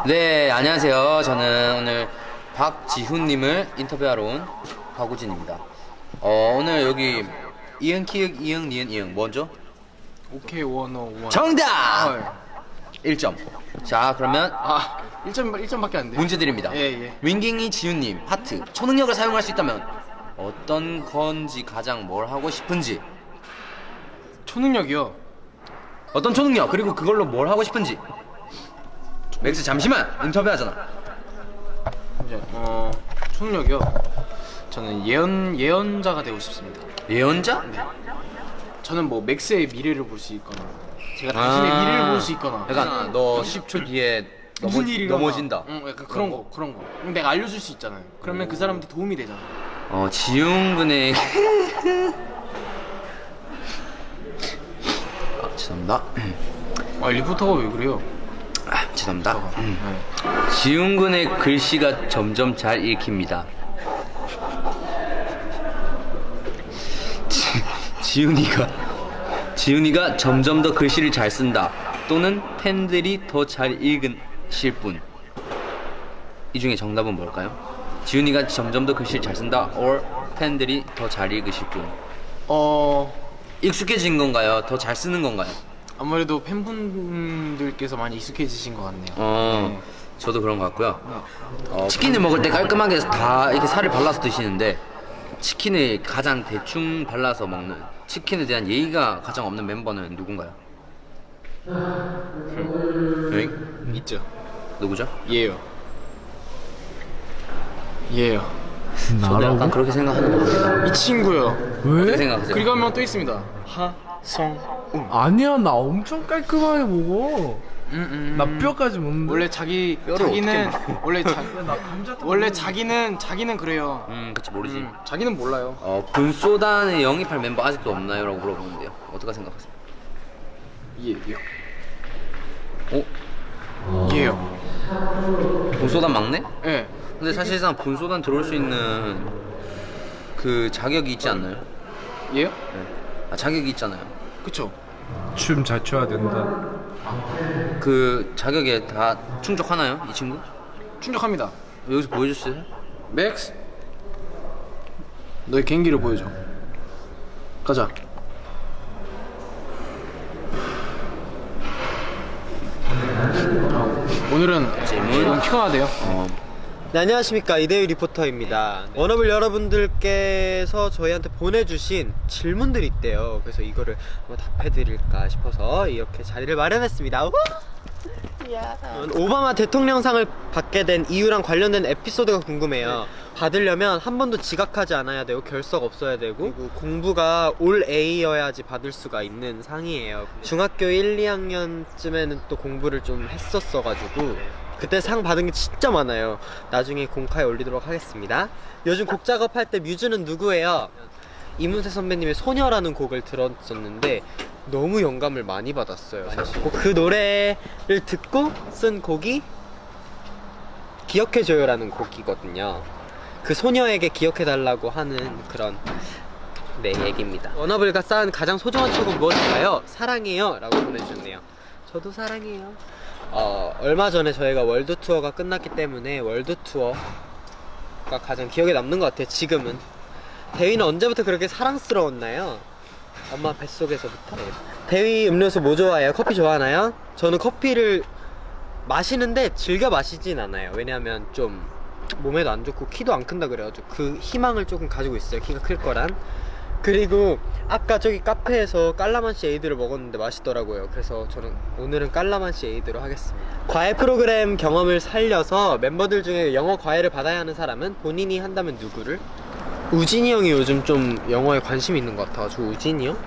네, 안녕하세요. 저는 오늘 박지훈님을 인터뷰하러 온 박우진입니다. 오늘 여기 이응, 키읔, 이응, 니은, 이응 뭐죠? 오케이 101 정답! 1점. 자, 그러면 1점밖에 안 돼. 문제 드립니다. 예. 윙깅이 지훈님 하트 초능력을 사용할 수 있다면 어떤 건지 가장 뭘 하고 싶은지, 초능력이요. 어떤 초능력, 그리고 그걸로 뭘 하고 싶은지. 맥스 잠시만 인터뷰하잖아. 이제 초능력이요. 저는 예언자가 되고 싶습니다. 예언자? 네. 저는 뭐 맥스의 미래를 볼 수 있거나 제가 당신의 미래를 볼 수 있거나 약간 너 10초 뒤에 무슨 일이 일어나. 넘어진다. 약간 그런 거. 내가 알려줄 수 있잖아요. 그러면 그 사람한테 도움이 되잖아. 지훈군의 죄송합니다. 리포터가 왜 그래요? 죄송합니다. 네. 지훈군의 글씨가 점점 잘 읽힙니다. 지훈이가 점점 더 글씨를 잘 쓴다. 또는 팬들이 더 잘 읽으실 분. 이 중에 정답은 뭘까요? 지훈이가 점점 더 글씨를 잘 쓴다. or 팬들이 더 잘 읽으실 분. 익숙해진 건가요? 더 잘 쓰는 건가요? 아무래도 팬분들께서 많이 익숙해지신 것 같네요. 네. 저도 그런 것 같고요. 치킨을 먹을 때 깔끔하게 다 이렇게 살을 발라서 드시는데 치킨을 가장 대충 발라서 먹는, 치킨에 대한 예의가 가장 없는 멤버는 누군가요? 있죠. 누구죠? 얘요. 저도 약간 그렇게 생각하는 것 같아요. 이 친구요. 어떻게 왜? 생각하세요? 그리고 한 명 또 있습니다. 하성웅. 아니야, 나 엄청 깔끔하게 먹어. 나 뼈까지 먹는데. 원래 자기는 원래 감자 자기는 그래요. 그치, 모르지. 자기는 몰라요. 분소단에 영입할 멤버 아직도 없나요? 라고 물어보는데요. 어떻게 생각하세요? 얘요. 어? 얘요. 분소단 막내? 예. 근데 사실상 분소단 들어올 수 있는 그 자격이 있지 않나요? 얘요? 자격이 있잖아요. 그쵸. 춤 잘 춰야 된다. 그 자격에 다 충족하나요? 이 친구? 충족합니다. 여기서 보여줬어요? 맥스. 너의 개인기를 보여줘. 가자. 오늘은 질문. 조금 피곤하대요. 네, 안녕하십니까, 이대유 리포터입니다. 워너블 여러분들께서 저희한테 보내주신 질문들이 있대요. 그래서 이거를 한번 답해드릴까 싶어서 이렇게 자리를 마련했습니다. 우후! 오바마 대통령상을 받게 된 이유랑 관련된 에피소드가 궁금해요. 받으려면 한 번도 지각하지 않아야 되고 결석 없어야 되고, 그리고 공부가 올 A여야지 받을 수가 있는 상이에요. 중학교 1, 2학년쯤에는 또 공부를 좀 했었어가지고 그때 상 받은 게 진짜 많아요. 나중에 공카에 올리도록 하겠습니다. 요즘 곡 작업할 때 뮤즈는 누구예요? 이문세 선배님의 소녀라는 곡을 들었었는데 너무 영감을 많이 받았어요. 사실 그 노래를 듣고 쓴 곡이 기억해줘요라는 곡이거든요. 그 소녀에게 기억해달라고 하는 그런 얘기입니다. 워너블과 쌓은 가장 소중한 추억은 무엇일까요? 사랑해요 라고 보내주셨네요. 저도 사랑해요. 얼마 전에 저희가 월드 투어가 끝났기 때문에 월드 투어가 가장 기억에 남는 것 같아요. 지금은. 대위는 언제부터 그렇게 사랑스러웠나요? 엄마 뱃속에서부터. 대위 음료수 뭐 좋아해요? 커피 좋아하나요? 저는 커피를 마시는데 즐겨 마시진 않아요. 왜냐하면 좀 몸에도 안 좋고 키도 안 큰다 그래가지고 그 희망을 조금 가지고 있어요. 키가 클 거란. 그리고 아까 저기 카페에서 깔라만시 에이드를 먹었는데 맛있더라고요. 그래서 저는 오늘은 깔라만시 에이드로 하겠습니다. 과외 프로그램 경험을 살려서 멤버들 중에 영어 과외를 받아야 하는 사람은 본인이 한다면 누구를? 우진이 형이 요즘 좀 영어에 관심이 있는 것 같아가지고 우진이 형?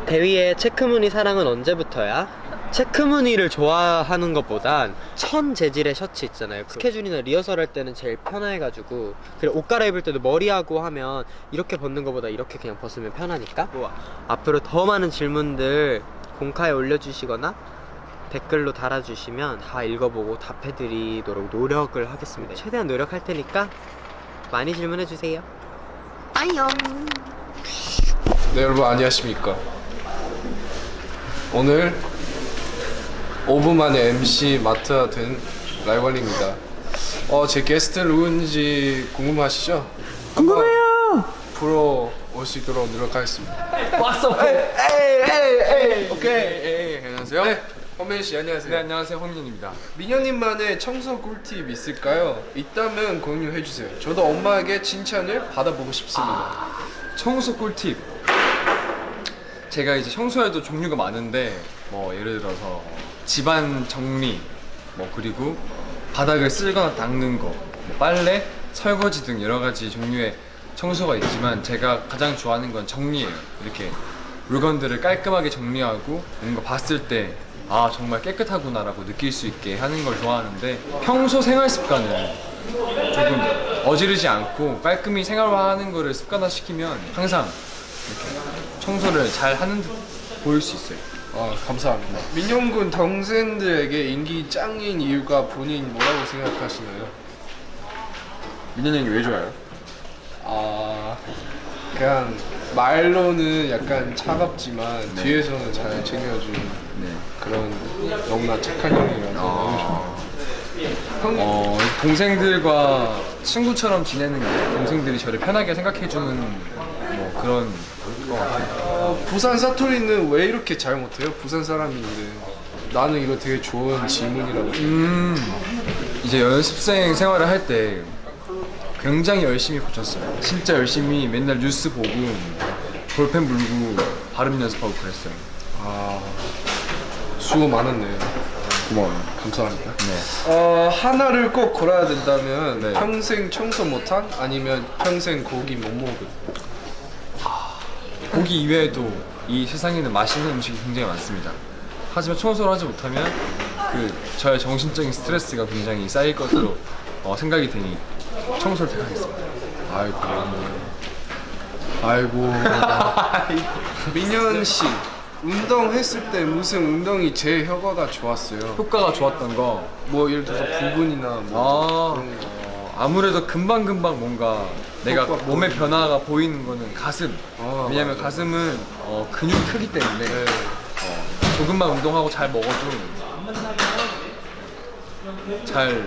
대위의 체크무늬 사랑은 언제부터야? 체크무늬를 좋아하는 것보단 천 재질의 셔츠 있잖아요. 스케줄이나 리허설 할 때는 제일 편해가지고, 그리고 옷 갈아입을 때도 머리하고 하면 이렇게 벗는 것보다 이렇게 그냥 벗으면 편하니까. 앞으로 더 많은 질문들 공카에 올려주시거나 댓글로 달아주시면 다 읽어보고 답해드리도록 노력을 하겠습니다. 최대한 노력할 테니까 많이 질문해주세요. 빠이염. 네, 여러분 안녕하십니까. 오늘 5분 만에 MC 맡아야 된 라이벌입니다. 제 게스트 누군지 궁금하시죠? 궁금해요. 프로 올 수 있도록 노력하겠습니다. 왔어. 에이, 오케이. 안녕하세요. 네, 허민 씨 안녕하세요. 네, 안녕하세요. 홍민입니다. 민현님만의 청소 꿀팁 있을까요? 있다면 공유해 주세요. 저도 엄마에게 칭찬을 받아보고 싶습니다. 청소 꿀팁. 제가 이제 청소에도 종류가 많은데 뭐 예를 들어서 집안 정리, 뭐 그리고 바닥을 쓸거나 닦는 거, 뭐 빨래, 설거지 등 여러 가지 종류의 청소가 있지만 제가 가장 좋아하는 건 정리예요. 이렇게 물건들을 깔끔하게 정리하고 뭔가 봤을 때 아 정말 깨끗하구나라고 느낄 수 있게 하는 걸 좋아하는데 평소 생활 습관을 조금 어지르지 않고 깔끔히 생활화하는 거를 습관화시키면 항상 이렇게 청소를 잘 하는 듯 보일 수 있어요. 감사합니다. 민현군 동생들에게 인기 짱인 이유가 본인 뭐라고 생각하시나요? 민현이 형이 왜 좋아요? 그냥 말로는 약간 차갑지만 뒤에서는 잘 챙겨주는 그런 너무나 착한 형이라서 너무 좋아요. 동생들과 친구처럼 지내는 게 동생들이 저를 편하게 생각해주는 뭐 그런 것 같아요. 부산 사투리는 왜 이렇게 잘 못해요? 부산 사람인데 나는 이거 되게 좋은 질문이라고 이제 연습생 생활을 할 때 굉장히 열심히 고쳤어요. 진짜 열심히 맨날 뉴스 보고 볼펜 물고 발음 연습하고 그랬어요. 수고 많았네요. 고마워요. 감사합니다. 네. 하나를 꼭 골라야 된다면 네. 평생 청소 못한? 아니면 평생 고기 못 먹은? 고기 이외에도 이 세상에는 맛있는 음식이 굉장히 많습니다. 하지만 청소를 하지 못하면 저의 정신적인 스트레스가 굉장히 쌓일 것으로 생각이 되니 청소를 택하겠습니다. 아이고. 민현 씨, 운동했을 때 무슨 운동이 제일 효과가 좋았어요? 효과가 좋았던 거 뭐 예를 들어서 부분이나 뭐 그런 거. 아무래도 금방금방 뭔가 내가 빡빡 몸의 변화가 보이는 거는 가슴. 왜냐면 맞아요. 가슴은 근육이 크기 때문에 네. 조금만 운동하고 잘 먹어도 잘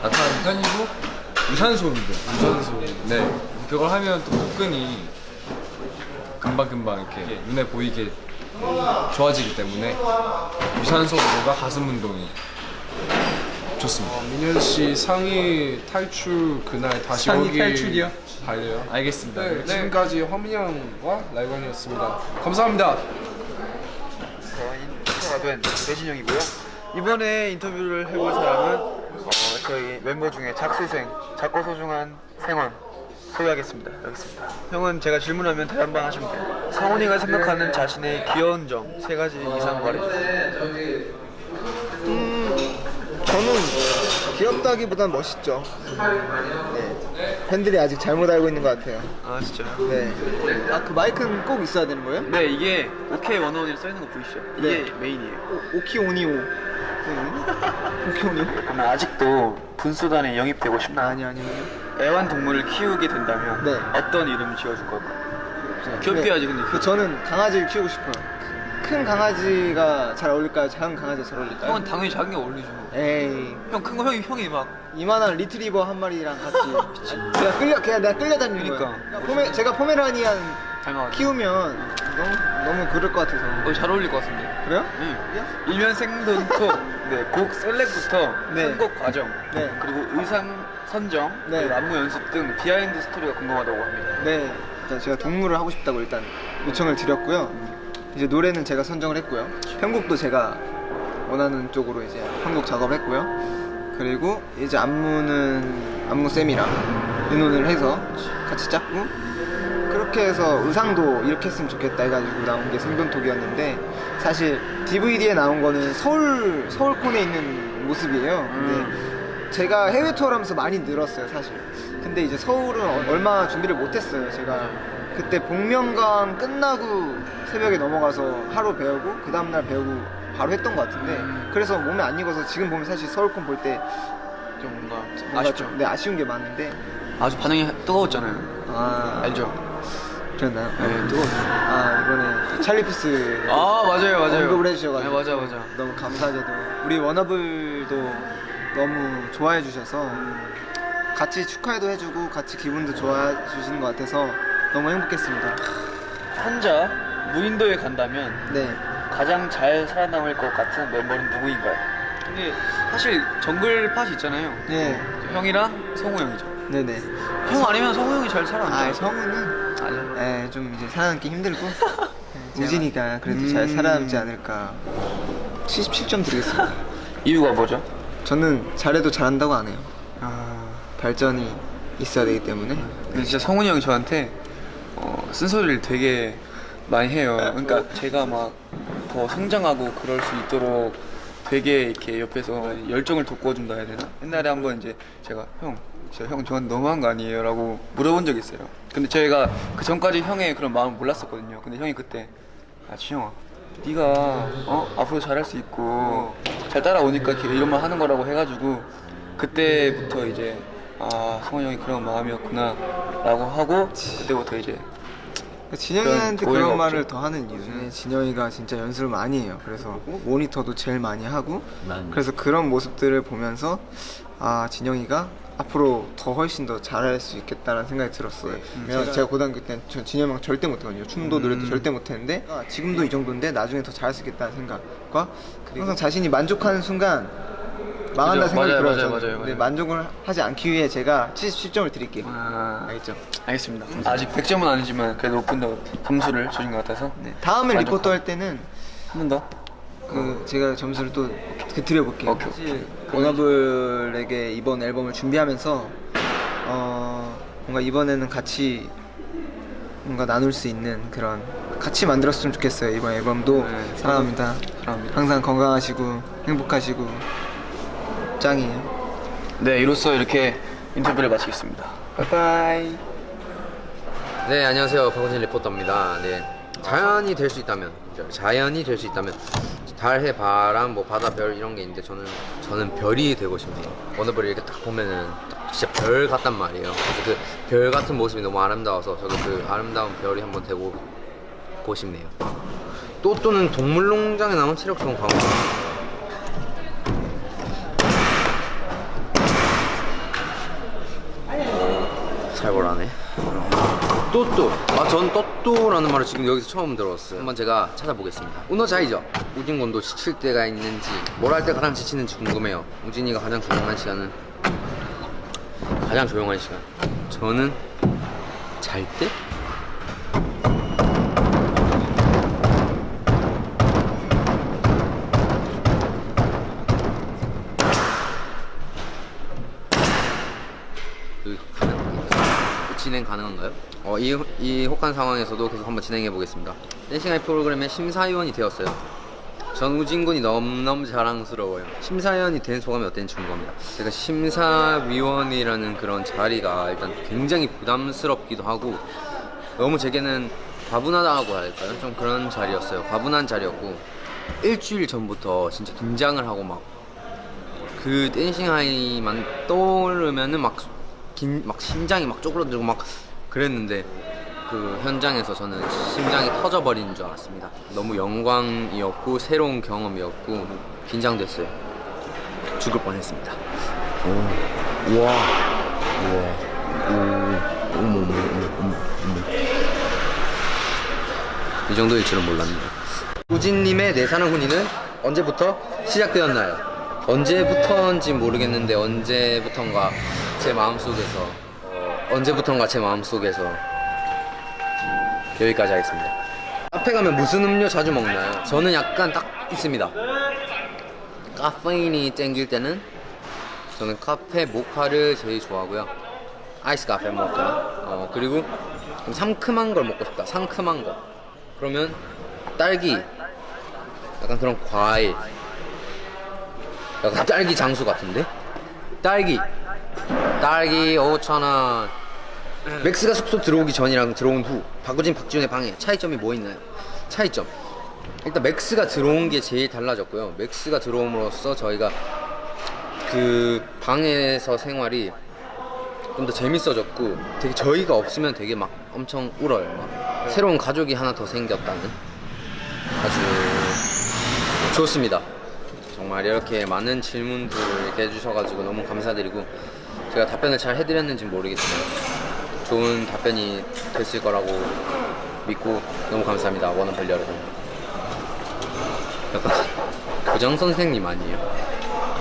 나타나는 편이고 유산소 운동. 네. 그걸 하면 또 복근이 금방금방 이렇게 눈에 보이게 좋아지기 때문에 유산소 운동과 가슴 운동이 좋습니다. 민현 씨 상의 탈출 그날 다시 상의 오기 탈출이요? 바래요. 알겠습니다. 네, 지금까지 허민영과 라이건이었습니다. 감사합니다. 인터뷰가 된 배진영이고요. 이번에 인터뷰를 해볼 사람은 저희 멤버 중에 작수생, 작고 소중한 생원 소개하겠습니다. 여기 있습니다. 형은 제가 질문하면 대답만 하시면 돼요. 성훈이가 생각하는 자신의 귀여운 점 3가지 이상 말해주세요. 저는 귀엽다기보단 멋있죠. 네. 팬들이 아직 잘못 알고 있는 것 같아요. 아 진짜요? 네. 그 마이크는 꼭 있어야 되는 거예요? 네, 이게 OK101이라 써있는 거 보이시죠? 이게 네. 메인이에요. 오키오니오. 오키오니오? 그러면 아직도 분수단에 영입되고 싶나요? 아니요. 애완동물을 키우게 된다면 네. 어떤 이름 지어줄 건가요? 귀엽게야지 근데 저는 강아지를 키우고 싶어요. 큰 강아지가 잘 어울릴까요? 작은 강아지가 잘 어울릴까요? 형은 당연히 작은 게 어울리죠. 에이. 형 큰 거 형이 막 이만한 리트리버 한 마리랑 같이 내가 끌려다니는 거예요. 그러니까. 제가 포메라니안 닮아가지고. 키우면 너무 그럴 것 같아서. 잘 어울릴 것 같은데. 그래요? 응. 일면 생돈톡, 네, 곡 셀렉부터 네. 선곡 과정, 네. 그리고 의상 선정, 네. 그리고 안무 연습 등 비하인드 스토리가 궁금하다고 합니다. 네, 일단 제가 동물을 하고 싶다고 일단 요청을 드렸고요. 이제 노래는 제가 선정을 했고요. 편곡도 제가 원하는 쪽으로 이제 편곡 작업을 했고요. 그리고 이제 안무 쌤이랑 의논을 해서 같이 짰고, 그렇게 해서 의상도 이렇게 했으면 좋겠다 해가지고 나온 게 생돈톡이었는데, 사실 DVD에 나온 거는 서울콘에 있는 모습이에요. 근데 제가 해외 투어를 하면서 많이 늘었어요, 사실. 근데 이제 서울은 얼마 준비를 못했어요. 제가 그때 복면가왕 끝나고 새벽에 넘어가서 하루 배우고 그 다음날 배우고 바로 했던 것 같은데, 그래서 몸에 안 익어서 지금 보면 사실 서울콘 볼 때 좀 뭔가 아쉽죠. 네, 아쉬운 게 많은데. 아주 반응이 뜨거웠잖아요. 알죠? 그랬나요? 네, 뜨거웠어요. 이번에 찰리 피스 맞아요. 언급을 해주셔가지고 네, 맞아. 너무 감사하게도 우리 워너블도 너무 좋아해 주셔서 같이 축하도 해주고 같이 기분도 좋아해 주시는 것 같아서 너무 행복했습니다. 혼자 무인도에 간다면 네. 가장 잘 살아남을 것 같은 멤버는 누구인가요? 근데 사실 정글팟이 있잖아요. 네. 형이랑 성우 형이죠. 네네. 형 아니면 성우 형이 잘 살아남죠. 아, 성우는 아니요. 네, 좀 이제 살아남기 힘들고 우진이가 그래도 잘 살아남지 않을까. 77점 드리겠습니다. 이유가 뭐죠? 저는 잘해도 잘한다고 안 해요. 발전이 있어야 되기 때문에. 근데 진짜 성훈이 형이 저한테 쓴소리를 되게 많이 해요. 그러니까 제가 막 더 성장하고 그럴 수 있도록 되게 이렇게 옆에서 열정을 돋궈준다 해야 되나? 옛날에 한번 이제 제가 진짜 형 저한테 너무한 거 아니에요? 라고 물어본 적이 있어요. 근데 저희가 그 전까지 형의 그런 마음을 몰랐었거든요. 근데 형이 그때 진영아 네가 앞으로 잘할 수 있고 잘 따라오니까 이렇게 이런 말 하는 거라고 해가지고 그때부터 이제 성훈이 형이 그런 마음이었구나 라고 하고 그때부터 이제 진영이한테 그런 그런 오해가 말을 없죠. 더 하는 이유는 진영이가 진짜 연습을 많이 해요. 그래서 모니터도 제일 많이 하고 그래서 그런 모습들을 보면서 진영이가 앞으로 더 훨씬 더 잘할 수 있겠다는 생각이 들었어요. 왜냐면 제가 고등학교 때는 전 진영이랑 절대 못했거든요. 춤도 노래도 절대 못했는데 지금도 이 정도인데 나중에 더 잘할 수 있겠다는 생각과 항상 자신이 만족하는 순간 망한다 그죠? 생각이 맞아요, 들어요. 맞아요, 저는. 맞아요, 근데 맞아요. 만족을 하지 않기 위해 제가 77점을 드릴게요. 알겠죠? 알겠습니다. 아직 100점은 아니지만 그래도 높은 더 점수를 주신 것 같아서 네, 다음에 만족하고. 리포터 할 때는 한 번 더? 제가 점수를 또 드려볼게요. 오케이. 사실 워너블에게 이번 앨범을 준비하면서 뭔가 이번에는 같이 뭔가 나눌 수 있는 그런 같이 만들었으면 좋겠어요. 이번 앨범도 네, 사랑합니다. 사랑합니다. 항상 건강하시고 행복하시고 짱이에요. 네, 이로써 이렇게 인터뷰를 마치겠습니다. 바이바이. 네, 안녕하세요. 박원진 리포터입니다. 네, 자연이 될 수 있다면 달해 바람 뭐 바다 별 이런 게 있는데 저는 별이 되고 싶네요. 워너블을 이렇게 딱 보면은 진짜 별 같단 말이에요. 그래서 그 별 같은 모습이 너무 아름다워서 저도 그 아름다운 별이 한번 되고 싶네요. 또는 동물농장에 나온 체력 좋은 광고. 살벌하네. 전 또또라는 말을 지금 여기서 처음 들어봤어요. 한번 제가 찾아보겠습니다. 우노자이죠. 우진군도 지칠 때가 있는지 뭘 할 때 가장 지치는지 궁금해요. 우진이가 가장 조용한 시간 저는 잘 때? 진행 가능한가요? 이 혹한 상황에서도 계속 한번 진행해 보겠습니다. 댄싱아이 프로그램의 심사위원이 되었어요. 전 우진군이 너무너무 자랑스러워요. 심사위원이 된 소감이 어땠는지 궁금합니다. 제가 심사위원이라는 그런 자리가 일단 굉장히 부담스럽기도 하고 너무 제게는 과분하다고 할까요? 좀 그런 자리였어요. 과분한 자리였고 일주일 전부터 진짜 긴장을 하고 막 그 댄싱아이만 떠오르면은 막 심장이 막 쪼그라들고 막 그랬는데 그 현장에서 저는 심장이 터져버리는 줄 알았습니다. 너무 영광이었고 새로운 경험이었고 긴장됐어요. 죽을 뻔했습니다. 이 정도일 줄은 몰랐네요. 우진님의 내 사랑 훈이는 언제부터 시작되었나요? 언제부터인지 모르겠는데 언제부턴가 제 마음속에서 여기까지 하겠습니다. 카페 가면 무슨 음료 자주 먹나요? 저는 약간 딱 있습니다. 카페인이 땡길 때는 저는 카페 모카를 제일 좋아하고요. 아이스 카페 모카. 그리고 좀 상큼한 걸 먹고 싶다. 상큼한 거. 그러면 딸기. 약간 그런 과일. 약간 딸기 장수 같은데? 딸기 5,000원. 맥스가 숙소 들어오기 전이랑 들어온 후 박지훈의 방에 차이점이 뭐 있나요? 차이점 일단 맥스가 들어온 게 제일 달라졌고요. 맥스가 들어옴으로써 저희가 그 방에서 생활이 좀 더 재밌어졌고 되게 저희가 없으면 되게 막 엄청 울어요. 막 새로운 가족이 하나 더 생겼다는 아주 좋습니다. 정말 이렇게 많은 질문들 이렇게 해주셔가지고 너무 감사드리고 제가 답변을 잘 해드렸는지 모르겠지만 좋은 답변이 됐을 거라고 믿고 너무 감사합니다. 워너블 여러분. 약간 교장 선생님 아니에요?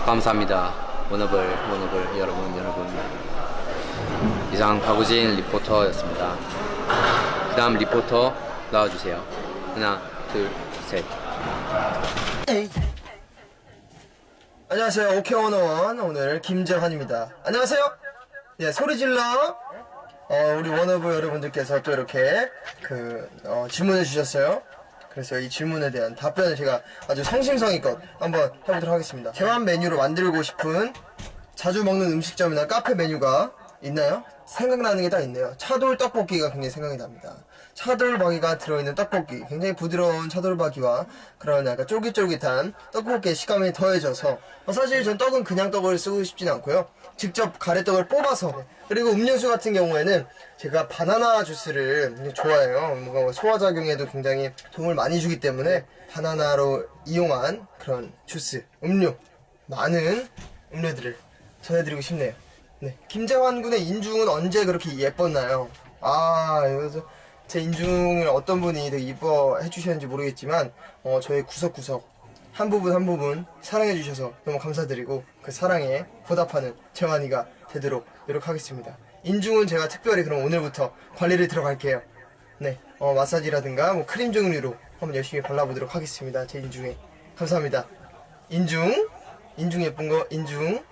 감사합니다. 워너블 여러분. 이상 박우진 리포터였습니다. 그 다음 리포터 나와주세요. 하나, 둘, 셋. 안녕하세요. 오케이101 오늘 김재환입니다. 안녕하세요. 예, 소리 질러. 우리 워너브 여러분들께서 또 이렇게 질문을 주셨어요. 그래서 이 질문에 대한 답변을 제가 아주 성심성의껏 한번 해보도록 하겠습니다. 재환 메뉴로 만들고 싶은 자주 먹는 음식점이나 카페 메뉴가 있나요? 생각나는 게 딱 있네요. 차돌 떡볶이가 굉장히 생각이 납니다. 차돌박이가 들어있는 떡볶이, 굉장히 부드러운 차돌박이와 그런 약간 쫄깃쫄깃한 떡볶이의 식감이 더해져서 사실 전 떡은 그냥 떡을 쓰고 싶진 않고요. 직접 가래떡을 뽑아서, 그리고 음료수 같은 경우에는 제가 바나나 주스를 좋아해요. 뭔가 소화작용에도 굉장히 도움을 많이 주기 때문에 바나나로 이용한 그런 주스, 음료, 많은 음료들을 전해드리고 싶네요. 네. 김재환 군의 인중은 언제 그렇게 예뻤나요? 이거 제 인중을 어떤 분이 되게 이뻐해 주셨는지 모르겠지만 저의 구석구석 한 부분 사랑해 주셔서 너무 감사드리고 그 사랑에 보답하는 재환이가 되도록 노력하겠습니다. 인중은 제가 특별히 그럼 오늘부터 관리를 들어갈게요. 네, 마사지라든가 뭐 크림 종류로 한번 열심히 발라보도록 하겠습니다. 제 인중에. 감사합니다. 인중 예쁜 거 인중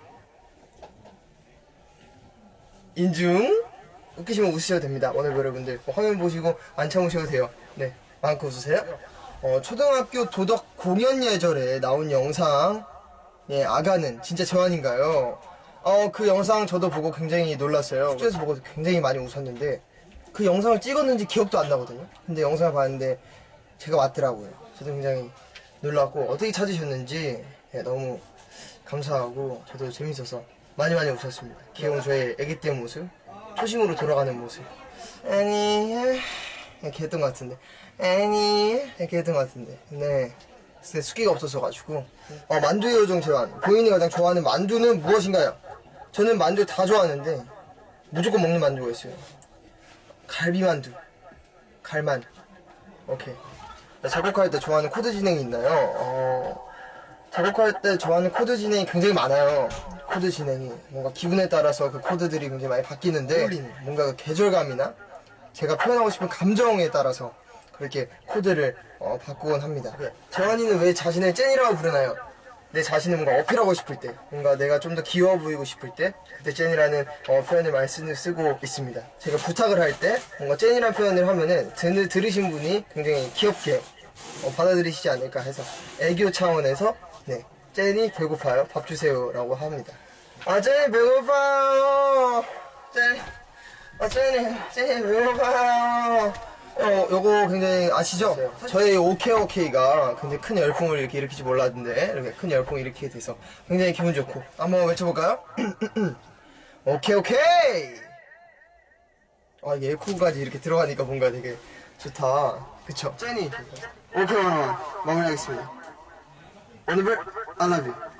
웃기시면 웃으셔도 됩니다. 오늘 여러분들 화면 보시고 안 참으셔도 돼요. 네, 마음껏 웃으세요. 초등학교 도덕 공연 예절에 나온 영상, 예, 아가는 진짜 재환인가요? 그 영상 저도 보고 굉장히 놀랐어요. 숙제에서 보고 굉장히 많이 웃었는데 그 영상을 찍었는지 기억도 안 나거든요. 근데 영상을 봤는데 제가 맞더라고요. 저도 굉장히 놀랐고 어떻게 찾으셨는지 너무 감사하고 저도 재밌어서 많이 웃었습니다. 귀여운 저의 애기 때 모습, 초심으로 돌아가는 모습. 애니 이렇게 했던 것 같은데 이렇게 했던 것 같은데. 네, 근데 숫기가 없었어가지고. 만두의 요정 재환, 본인이 가장 좋아하는 만두는 무엇인가요? 저는 만두 다 좋아하는데 무조건 먹는 만두가 있어요. 갈비만두, 갈만. 오케이. 작곡할 때 좋아하는 코드 진행이 있나요? 작곡할 때 좋아하는 코드 진행이 굉장히 많아요. 코드 진행이 뭔가 기분에 따라서 그 코드들이 굉장히 많이 바뀌는데 뭔가 그 계절감이나 제가 표현하고 싶은 감정에 따라서 그렇게 코드를 바꾸곤 합니다. 재환이는 왜 자신을 찐이라고 부르나요? 내 자신을 뭔가 어필하고 싶을 때, 뭔가 내가 좀 더 귀여워 보이고 싶을 때 그때 찐이라는 표현을 많이 쓰고 있습니다. 제가 부탁을 할 때 뭔가 찐이라는 표현을 하면은 들으신 분이 굉장히 귀엽게 받아들이시지 않을까 해서 애교 차원에서 네, 찐이 배고파요, 밥 주세요 라고 합니다. 찐이 배고파요. 찐이 배고파요. 요거 굉장히 아시죠? 저의 오케이가 굉장히 큰 열풍을 이렇게 일으킬지 몰랐는데 이렇게 큰 열풍을 일으키게 돼서 굉장히 기분 좋고 한번 외쳐볼까요? 오케이. 예코까지 이렇게 들어가니까 뭔가 되게 좋다. 그쵸? 찐이 오케이 마무리하겠습니다. 오늘 I love you.